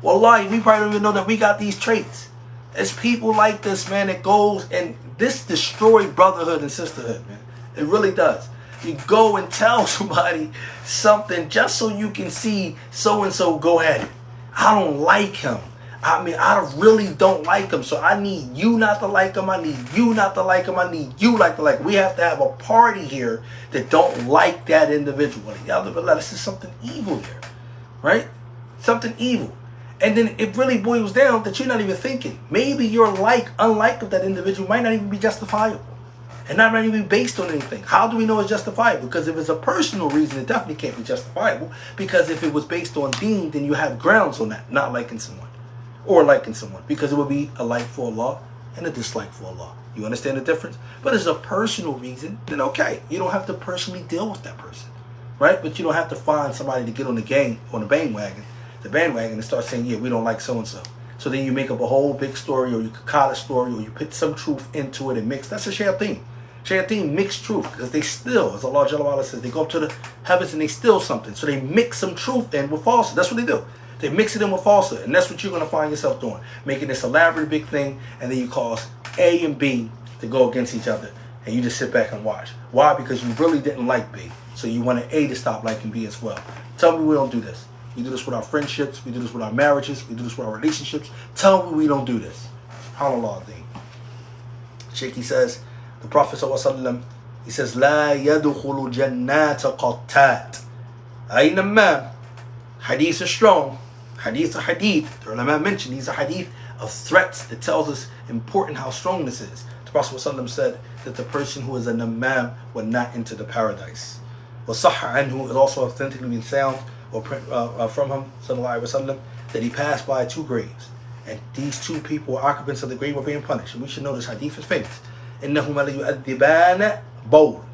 Wallahi, we probably don't even know that we got these traits. It's people like this, man, that goes and this destroys brotherhood and sisterhood, man. It really does. You go and tell somebody something just so you can see so-and-so go at it. I don't like him. I mean, I really don't like him. So I need you not to like him. I need you not to like him. I need you not to like him. We have to have a party here that don't like that individual. This is something evil here, right? Something evil. And then it really boils down that you're not even thinking. Maybe your unlike of that individual might not even be justifiable. And not even be based on anything. How do we know it's justifiable? Because if it's a personal reason, it definitely can't be justifiable. Because if it was based on deen, then you have grounds on that, not liking someone. Or liking someone. Because it would be a like for Allah and a dislike for Allah. You understand the difference? But if it's a personal reason, then okay. You don't have to personally deal with that person. Right? But you don't have to find somebody to get on the bandwagon, and start saying, yeah, we don't like so-and-so. So then you make up a whole big story, or you concoct a story, or you put some truth into it and mix. That's a shayateen. Shayateen mix truth, because they still, as Allah Jalla wa'ala says, they go up to the heavens and they steal something. So they mix some truth in with falsehood. That's what they do. They mix it in with falsehood. And that's what you're going to find yourself doing. Making this elaborate big thing, and then you cause A and B to go against each other. And you just sit back and watch. Why? Because you really didn't like B. So you wanted A to stop liking B as well. Tell me we don't do this. We do this with our friendships. We do this with our marriages. We do this with our relationships. Tell me we don't do this. SubhanAllah. Sheikh, he says, the Prophet ﷺ, he says, لا يدخل جنات قطات. أي نمام. Hadith is strong. Hadith. The ulama mentioned these are hadith of threats that tells us important how strong this is. The Prophet ﷺ said that the person who is a namam will not enter the paradise. وصح عنه, is also authentically been sound or from him sallallahu alaihi wasallam, that he passed by two graves, and these two people were occupants of the grave were being punished. And we should know this hadith is famous. إنهما ليؤدبان bowl.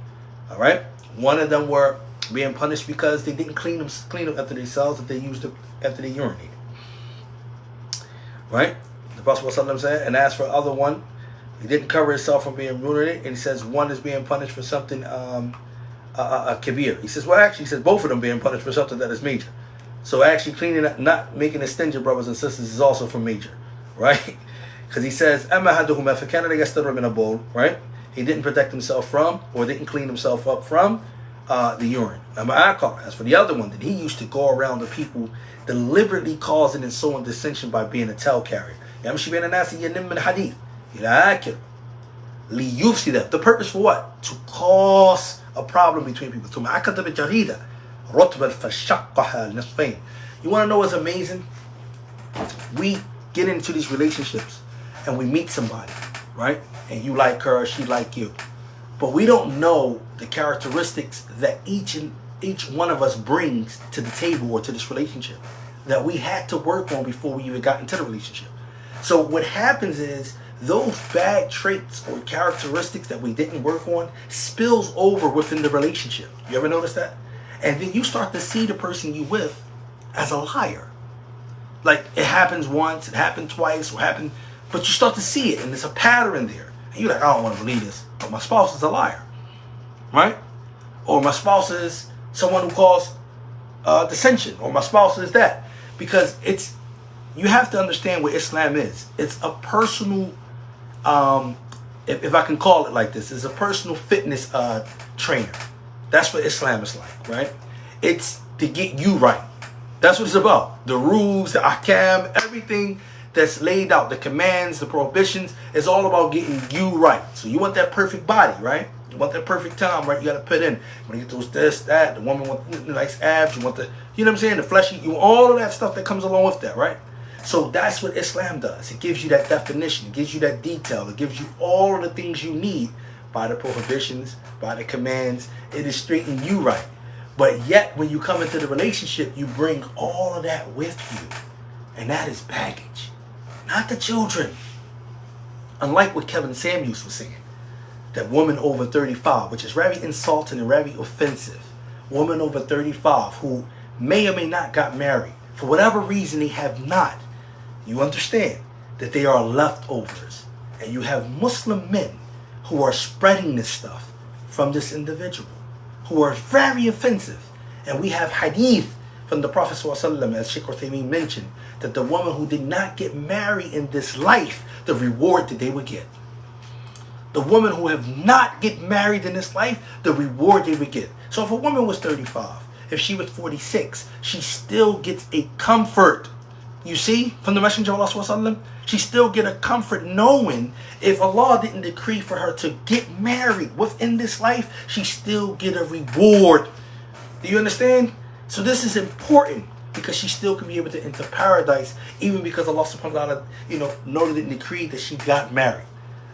All right, one of them were being punished because they didn't clean up after themselves, that they used it after they urinated. Right, the Prophet ﷺ said, and as for the other one, he didn't cover himself from being urinated, and he says one is being punished for something kabir. He says, well, actually, he says both of them being punished for something that is major. So actually cleaning up, not making a stingy, brothers and sisters, is also from major, right? Because he says, right? He didn't protect himself from, or didn't clean himself up from the urine. As for the other one, that he used to go around the people, deliberately causing and sowing dissension by being a tell carrier. The purpose for what? To cause a problem between people. You want to know what's amazing? We get into these relationships and we meet somebody, right? And you like her, she like you. But we don't know the characteristics that each one of us brings to the table or to this relationship that we had to work on before we even got into the relationship. So what happens is those bad traits or characteristics that we didn't work on spills over within the relationship. You ever notice that? And then you start to see the person you with as a liar. Like it happens once, it happened twice, but you start to see it, and there's a pattern there. And you're like, I don't want to believe this, but my spouse is a liar, right? Or my spouse is someone who caused dissension, or my spouse is that. Because you have to understand what Islam is. It's a personal, if I can call it like this, it's a personal fitness trainer. That's what Islam is like, right? It's to get you right. That's what it's about. The rules, the ahkam, everything that's laid out, the commands, the prohibitions, is all about getting you right. So you want that perfect body, right? You want that perfect time, right? You got to put in. You want to get those this, that. The woman wants nice abs. You want the, you know what I'm saying? The fleshy, you want all of that stuff that comes along with that, right? So that's what Islam does. It gives you that definition. It gives you that detail. It gives you all of the things you need by the prohibitions, by the commands. It is straightening you right. But yet, when you come into the relationship, you bring all of that with you. And that is baggage. Not the children. Unlike what Kevin Samuels was saying. That woman over 35, which is very insulting and very offensive. Woman over 35 who may or may not got married. For whatever reason they have not. You understand that they are leftovers. And you have Muslim men who are spreading this stuff from this individual. Who are very offensive. And we have hadith from the Prophet ﷺ, as Sheikh Uthaymeen mentioned, that the woman who did not get married in this life, the reward that they would get. The woman who have not get married in this life, the reward they would get. So if a woman was 35, if she was 46, she still gets a comfort. You see, from the Messenger of Allah ﷺ, she still get a comfort knowing if Allah didn't decree for her to get married within this life, she still get a reward. Do you understand? So this is important because she still can be able to enter paradise, even because Allah subhanahu wa ta'ala, noted and decreed that she got married.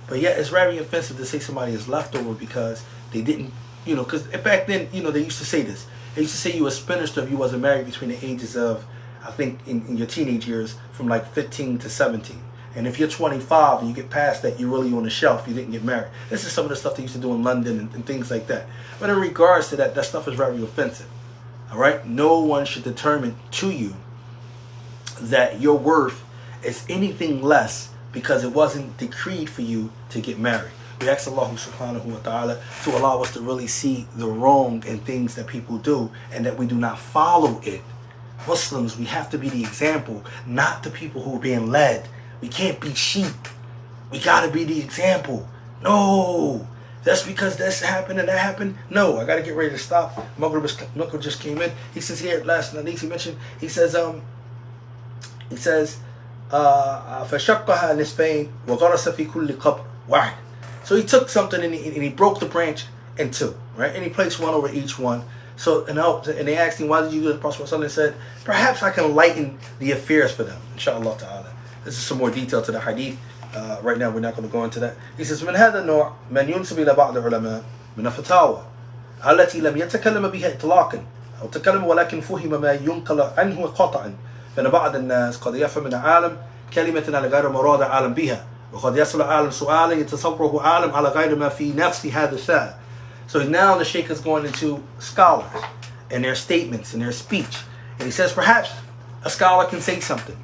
But yet it's very offensive to say somebody is leftover because they didn't, because back then, they used to say this. They used to say you were a spinster if you wasn't married between the ages of, I think, in your teenage years, from like 15 to 17. And if you're 25 and you get past that, you're really on the shelf. You didn't get married. This is some of the stuff they used to do in London and things like that. But in regards to that, that stuff is very offensive. All right? No one should determine to you that your worth is anything less because it wasn't decreed for you to get married. We ask Allah subhanahu wa ta'ala to allow us to really see the wrong in things that people do and that we do not follow it. Muslims, we have to be the example, not the people who are being led. We can't be sheep. We got to be the example. No, that's because this happened and that happened. No, I got to get ready to stop. Maghrib just came in. He says here, last night he mentioned, he says, فشقها نصفين وغرس في كل قبر واحد. So he took something and he broke the branch in two, right? And he placed one over each one. So and they asked him, why did you do the Prophet ﷺ said, perhaps I can lighten the affairs for them, inshallah ta'ala. This is some more detail to the hadith. Right now we're not going to go into that. He says, من هذا النوع من ينسب إلى بعض العلماء من الفتاوى التي لم يتكلم بها إطلاقا أو تكلم ولكن فهم ما ينقل عنه قطعا. فإن بعض الناس قد يفهم من عالم كلمة على غير مراد عالم بها وقد يسأل عالم سؤالا يتصوره عالم على غير ما في نفس هذا السائل. So now the Sheikh is going into scholars and their statements and their speech. And he says perhaps a scholar can say something.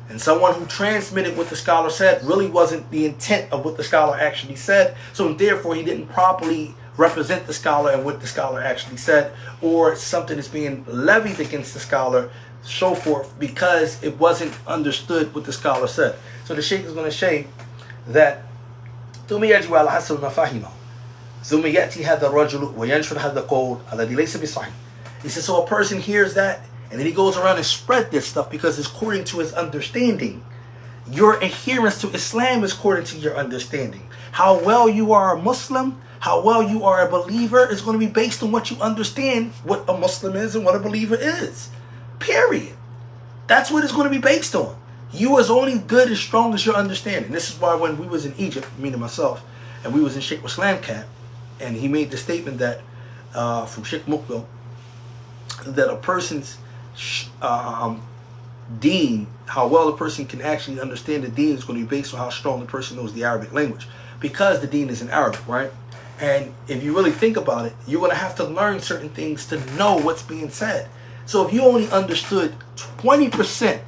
And someone who transmitted what the scholar said really wasn't the intent of what the scholar actually said. So therefore he didn't properly represent the scholar and what the scholar actually said. Or something is being levied against the scholar, so forth, because it wasn't understood what the scholar said. So the Sheikh is going to say that ثم يجب على حسب ما فهمه ثم يأتي هذا الرجل وينشر هذا القول الذي ليس بصحيح. He says, so a person hears that and then he goes around and spread this stuff because it's according to his understanding. Your adherence to Islam is according to your understanding. How well you are a Muslim, how well you are a believer is going to be based on what you understand what a Muslim is and what a believer is. Period. That's what it's going to be based on. You is only good as strong as your understanding. This is why when we was in Egypt, me and myself, and we was in Sheikh Islam camp, and he made the statement that from Sheikh Mukbil, that a person's deen, how well a person can actually understand the deen is going to be based on how strong the person knows the Arabic language. Because the deen is in Arabic, right? And if you really think about it, you're going to have to learn certain things to know what's being said. So if you only understood 20%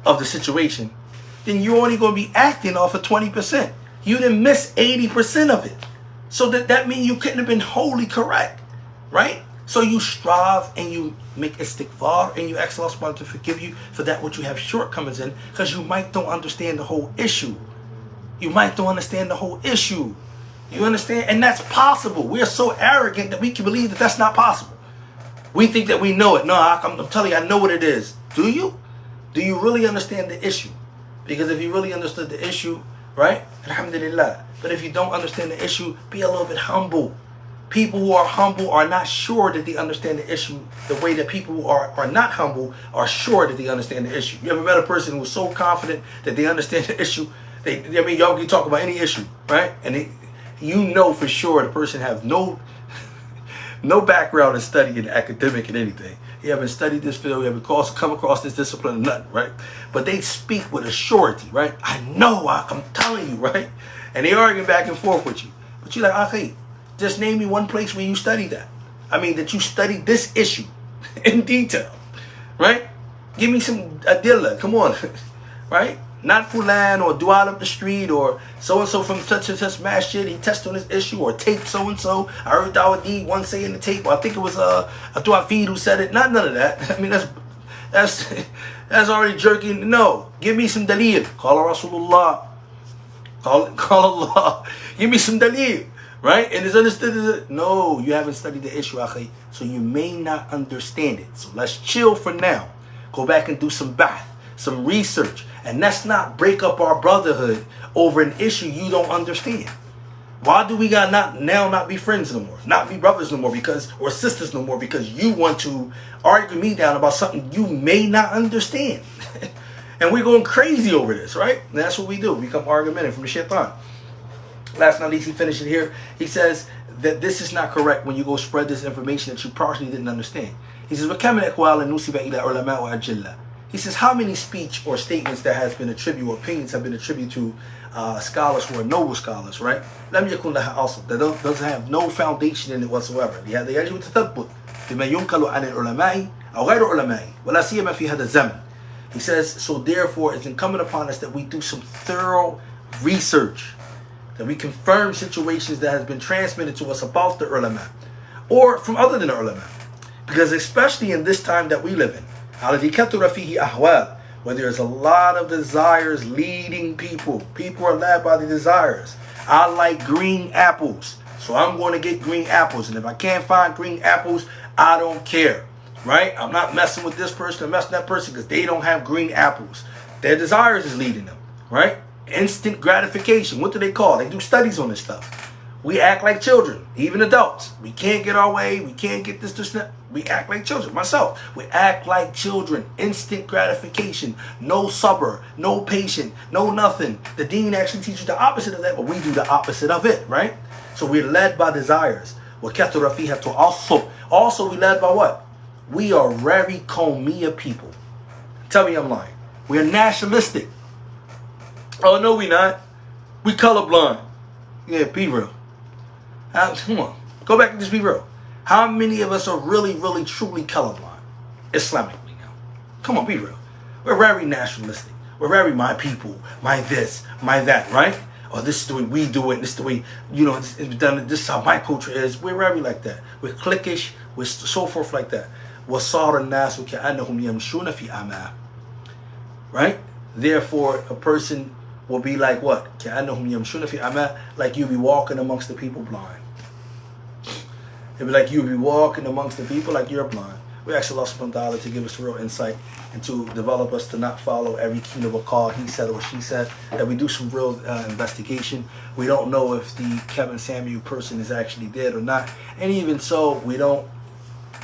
of the situation, then you're only going to be acting off of 20%. You didn't miss 80% of it. So that means you couldn't have been wholly correct, right? So you strive and you make istighfar and you ask Allah subhanahu wa ta'ala to forgive you for that which you have shortcomings in, because you might don't understand the whole issue. You might don't understand the whole issue. You understand? And that's possible. We're so arrogant that we can believe that that's not possible. We think that we know it. No, I'm telling you, I know what it is. Do you? Do you really understand the issue? Because if you really understood the issue, right? Alhamdulillah. But if you don't understand the issue, be a little bit humble. People who are humble are not sure that they understand the issue the way that people who are not humble are sure that they understand the issue. You ever met a person who's so confident that they understand the issue? Y'all can talk about any issue, right? And you know for sure the person has no background in studying academic and anything. You haven't studied this field, you haven't come across this discipline or nothing, right? But they speak with a surety, right? I know, I'm telling you, right? And they arguing back and forth with you. But you're like, okay, just name me one place where you studied that. I mean, that you studied this issue in detail, right? Give me some adilla, come on, right? Not fulan or dual up the street or so-and-so from such and such masjid, he tested on this issue, or tape so-and-so. I heard Dawadi once say in the tape, or I think it was a Duafid who said it. Not none of that. I mean, that's already jerking. No, give me some dalil. Call Rasulullah. Call Allah. Give me some dalil. Right? And it's understood. No, you haven't studied the issue, akhi. So you may not understand it. So let's chill for now. Go back and do some bath, some research. And let's not break up our brotherhood over an issue you don't understand. Why do we got not be friends no more? Not be brothers no more or sisters no more because you want to argue me down about something you may not understand. And we're going crazy over this, right? And that's what we do. We become argumentative from the shaitan. Last but not least, he finished it here. He says that this is not correct when you go spread this information that you partially didn't understand. He says, he says, how many speech or statements that has been attributed, or opinions have been attributed to scholars who are noble scholars, right? That doesn't have no foundation in it whatsoever. He says, so therefore it's incumbent upon us that we do some thorough research, that we confirm situations that has been transmitted to us about the ulama, or from other than the ulama. Because especially in this time that we live in, where there's a lot of desires leading people. People are led by the desires. I like green apples, so I'm going to get green apples. And if I can't find green apples, I don't care. Right? I'm not messing with this person or messing with that person because they don't have green apples. Their desires is leading them. Right? Instant gratification. What do they call? They do studies on this stuff. We act like children, even adults. We can't get our way. We can't get this, that. We act like children. Myself, we act like children. Instant gratification. No sabr, no patient, no nothing. The deen actually teaches the opposite of that, but we do the opposite of it, right? So we're led by desires. Also, we led by what? We are very Qawmiya people. Tell me I'm lying. We are nationalistic. Oh, no, we not. We colorblind. Yeah, be real. Come on. Go back and just be real. How many of us are really, really, truly colorblind? Islamically now. Come on, be real. We're very nationalistic. We're very my people, my this, my that, right? Or this is the way we do it. This is the way, it's done. This is how my culture is. We're very like that. We're cliquish. We're so forth like that. وَصَارَ النَّاسُ كَأَنَّهُمْ يَمْشُونَ فِي أَمَا. Right? Therefore, a person will be like what? كَأَنَّهُمْ يَمْشُونَ فِي أَمَا. Like you be walking amongst the people blind. It'd be like you be walking amongst the people like you're blind. We ask Allah subhanahu wa ta'ala to give us real insight and to develop us to not follow every keen of a call he said or she said. That we do some real investigation. We don't know if the Kevin Samuel person is actually dead or not. And even so, we don't,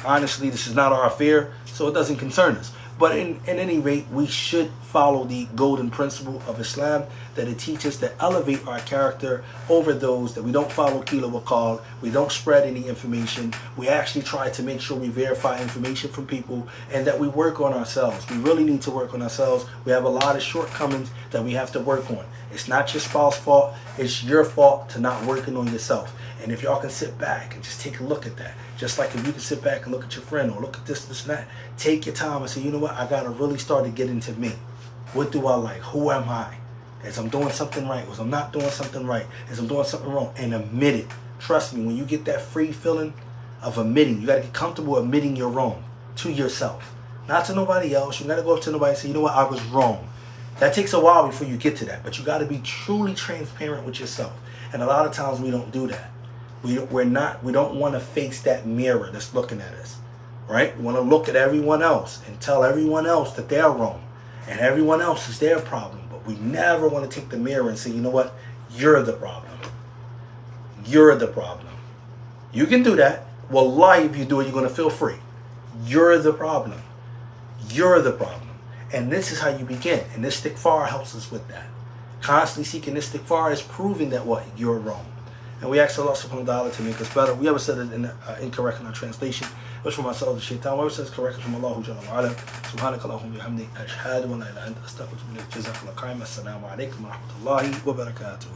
honestly, this is not our affair, so it doesn't concern us. But in any rate, we should follow the golden principle of Islam, that it teaches to elevate our character over those, that we don't follow Kila Wakal, we don't spread any information, we actually try to make sure we verify information from people, and that we work on ourselves. We really need to work on ourselves. We have a lot of shortcomings that we have to work on. It's not your spouse's fault, it's your fault to not working on yourself. And if y'all can sit back and just take a look at that, just like if you can sit back and look at your friend or look at this, and that, take your time and say, you know what, I got to really start to get into me. What do I like? Who am I? As I'm doing something right, as I'm not doing something right, as I'm doing something wrong, and admit it. Trust me, when you get that free feeling of admitting. You got to get comfortable admitting you're wrong to yourself, not to nobody else. You got to go up to nobody and say, you know what, I was wrong. That takes a while before you get to that, but you got to be truly transparent with yourself. And a lot of times we don't do that. We don't want to face that mirror that's looking at us, right? We want to look at everyone else and tell everyone else that they're wrong and everyone else is their problem. But we never want to take the mirror and say, you know what, you're the problem. You're the problem. You can do that. Wallahi, if you do it, you're going to feel free. You're the problem. You're the problem. And this is how you begin. And this istighfar helps us with that. Constantly seeking istighfar is proving that what? You're wrong. And we ask Allah subhanahu wa ta'ala to make us better. We ever said it incorrect in our translation. It was from ourselves, the shaitan. Whoever says correct is from Allah jalla wa ala. Subhanaka Allahumma bihamdik. Ashhadu an la ilaha illa anta astaghfiruka wa atubu ilayk. Jazakallahu khairan. Assalamu alaikum wa rahmatullahi wa barakatuh.